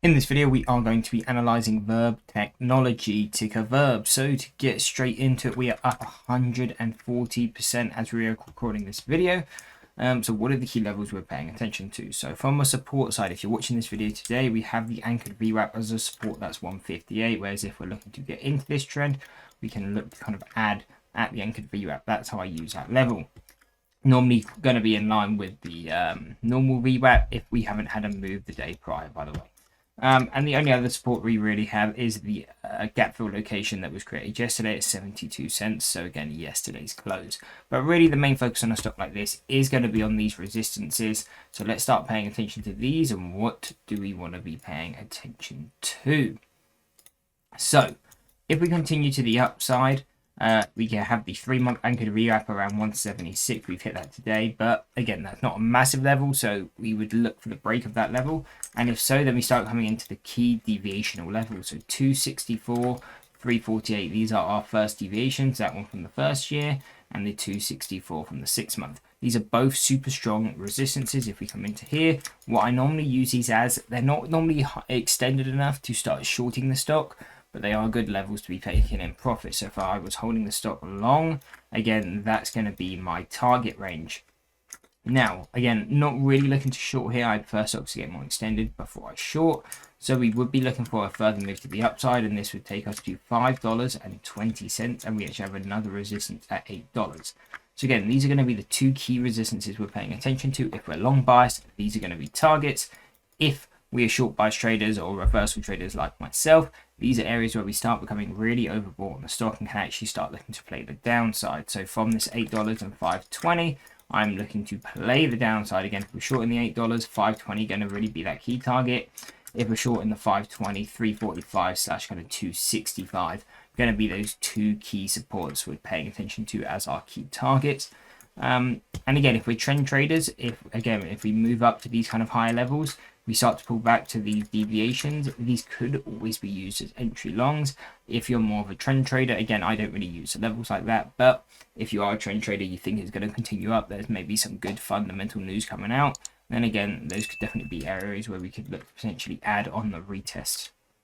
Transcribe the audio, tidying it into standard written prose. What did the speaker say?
In this video, we are going to be analyzing Verb Technology, ticker Verb. So to get straight into it, we are up 140% as we are recording this video. So what are the key levels we're paying attention to? So from a support side, if you're watching this video today, we have the anchored VWAP as a support, that's 158. Whereas if we're looking to get into this trend, we can look to kind of add at the anchored VWAP. That's how I use that level. Normally going to be in line with the normal VWAP if we haven't had a move the day prior, by the way. And the only other support we really have is the gap fill location that was created yesterday at 72 cents. So again, yesterday's close. But really the main focus on a stock like this is going to be on these resistances. So let's start paying attention to these and what do we want to be paying attention to. So if we continue to the upside, we can have the 3-month anchored VWAP around 176. We've hit that today, but again, that's not a massive level, so we would look for the break of that level. And if so, then we start coming into the key deviational level. So 264, 348, these are our first deviations, that one from the first year, and the 264 from the 6-month. These are both super strong resistances. If we come into here, what I normally use these as, they're not normally extended enough to start shorting the stock, but they are good levels to be taking in profit. So if I was holding the stock long, again, that's going to be my target range. Now, again, not really looking to short here. I prefer stocks to get more extended before I short. So we would be looking for a further move to the upside, and this would take us to $5.20, and we actually have another resistance at $8. So again, these are going to be the two key resistances we're paying attention to. If we're long biased, these are going to be targets. If we are short bias traders or reversal traders like myself, these are areas where we start becoming really overbought on the stock and can actually start looking to play the downside. So from this $8 and $5.20, I'm looking to play the downside. Again, if we're short in the $8, $5.20 going to really be that key target. If we're short in the $5.20, 345 slash kind of 265, going to be those two key supports we're paying attention to as our key targets. And again, if we're trend traders, if we move up to these kind of higher levels, we start to pull back to these deviations. These could always be used as entry longs. If you're more of a trend trader, again, I don't really use the levels like that. But if you are a trend trader, you think it's going to continue up, there's maybe some good fundamental news coming out. Then again, those could definitely be areas where we could look to potentially add on the retest.